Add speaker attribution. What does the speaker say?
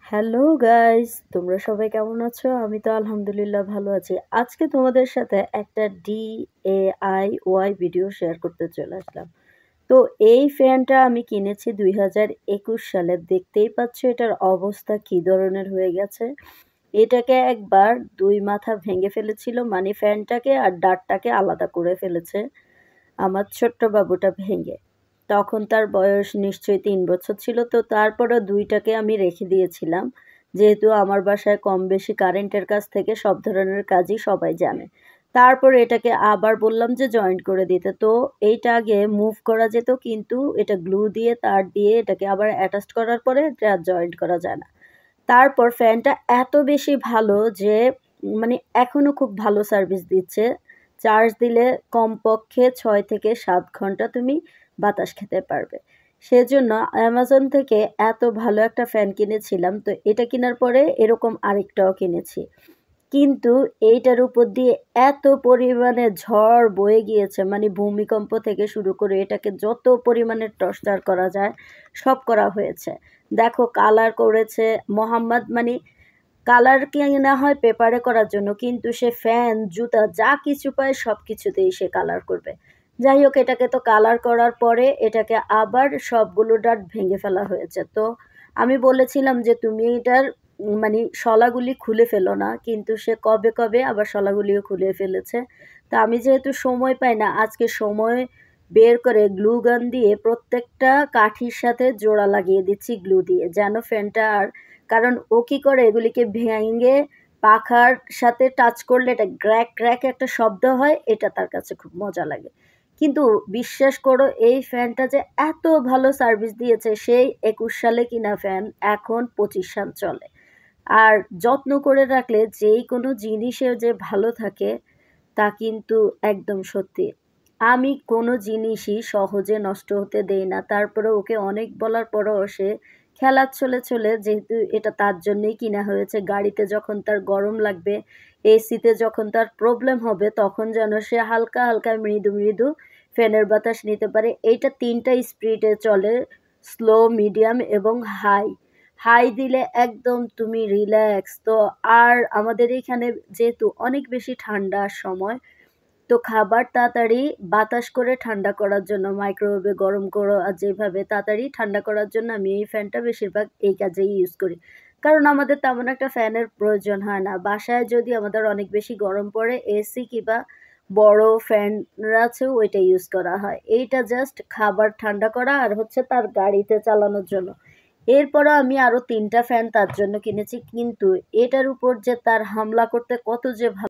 Speaker 1: Hello guys, তোমরা সবাই কেমন আছো? আমি তো আলহামদুলিল্লাহ ভালো আছি। আজকে তোমাদের সাথে একটা DIY ভিডিও শেয়ার করতে চলে আসলাম। তো এই ফ্যানটা আমি কিনেছি 2021 সালে। দেখতেই পাচ্ছ এটার অবস্থা কি ধরনের হয়ে গেছে। এটাকে একবার দুই মাথা ভেঙে ফেলেছিল, মানে ফ্যানটাকে আর ডাটটাকে আলাদা করে ফেলেছে আমার ছোট্ট বাবুটা ভেঙে। তখন তার বয়স নিশ্চয়ই ৩ বছর ছিল। তো তারপরেও ২টাকে আমি রেখে দিয়েছিলাম। যেহেতু আমার বাসায় কম বেশি কারেন্টের কাজ থেকে সব ধরনের কাজই সবাই জানে। তারপর এটাকে আবার বললাম যে জয়েন্ট করে দিতে। তো এইটা আগে মুভ করা যেত, কিন্তু এটা গ্লু দিয়ে তার দিয়ে এটাকে আবার অ্যাটাচড করার পরে এটা আর জয়েন্ট করা যায় না। তারপর ফ্যানটা এত বেশি ভালো যে মানে এখনও খুব ভালো সার্ভিস দিচ্ছে। চার্জ দিলে কমপক্ষে ৬ থেকে ৭ ঘন্টা তুমি বাতাস খেতে পারবে। সেজন্য অ্যামাজন থেকে এত ভালো একটা ফ্যান কিনেছিলাম। তো এটা কেনার পরে এরকম আরেকটাও কিনেছি। কিন্তু এইটার উপর দিয়ে এত পরিমাণে ঝড় বয়ে গিয়েছে, মানে ভূমিকম্প থেকে শুরু করে এটাকে যত পরিমাণে টর্চার করা যায় সব করা হয়েছে। দেখো, কালার করেছে মোহাম্মদ, মানে কালার কেনা হয় পেপারে করার জন্য, কিন্তু সে ফ্যান জুতা যা কিছু পায় সব কিছুতেই সে কালার করবে। যাই হোক, এটাকে তো কালার করার পরে এটাকে আবার সবগুলো ডাট ভেঙে ফেলা হয়েছে। তো আমি বলেছিলাম যে তুমি এটার মানে শলাগুলি খুলে ফেলো না, কিন্তু সে কবে কবে আবার শলাগুলিও খুলে ফেলেছে। তা আমি যেহেতু সময় পাই না, আজকে সময় বের করে গ্লু গান দিয়ে প্রত্যেকটা কাঠির সাথে জোড়া লাগিয়ে দিচ্ছি গ্লু দিয়ে, যেন ফ্যানটা আর, কারণ ও কী করে এগুলিকে ভেঙে পাখার সাথে টাচ করলে এটা গ্র্যাক গ্র্যাক একটা শব্দ হয়, এটা তার কাছে খুব মজা লাগে। কিন্তু বিশ্বাস করো, এই ফ্যানটা যে এত ভালো সার্ভিস দিয়েছে, সেই ২১ সালে কিনা ফ্যান এখন ২৫ সাল চলে। আর যত্ন করে রাখলে যেই কোনো জিনিসে যে ভালো থাকে তা কিন্তু একদম সত্যি। আমি কোনো জিনিসই সহজে নষ্ট হতে দেই না। তারপরে ওকে অনেক বলার পরেও সে খেলার ছলে ছলে, যেহেতু এটা তার জন্যই কিনা হয়েছে, গাড়িতে যখন তার গরম লাগবে, এসিতে যখন তার প্রবলেম হবে, তখন যেন সে হালকা হালকা মৃদু মৃদু ফ্যানের বাতাস নিতে পারে। এইটা ৩টা স্পিডে চলে, স্লো, মিডিয়াম এবং হাই। হাই দিলে একদম তুমি রিল্যাক্স। তো আর আমাদের এইখানে যেহেতু অনেক বেশি ঠান্ডার সময়, তো খাবার তাড়াতাড়ি বাতাস করে ঠান্ডা করার জন্য মাইক্রোওয়েভে গরম করো, আর যেভাবে তাড়াতাড়ি ঠান্ডা করার জন্য আমি এই ফ্যানটা বেশিরভাগ এই কাজেই ইউজ করি। কারণ আমাদের তেমন একটা ফ্যানের প্রয়োজন হয় না। বাসায় যদি আমাদের অনেক বেশি গরম পড়ে, এসি কিংবা বড় ফ্যান আছে ওইটা ইউজ করা হয়। এইটা জাস্ট খাবার ঠান্ডা করা আর হচ্ছে তার গাড়িতে চালানোর জন্য। এরপরও আমি আরও ৩টা ফ্যান তার জন্য কিনেছি, কিন্তু এটার উপর যে তার হামলা করতে কত যে ভালো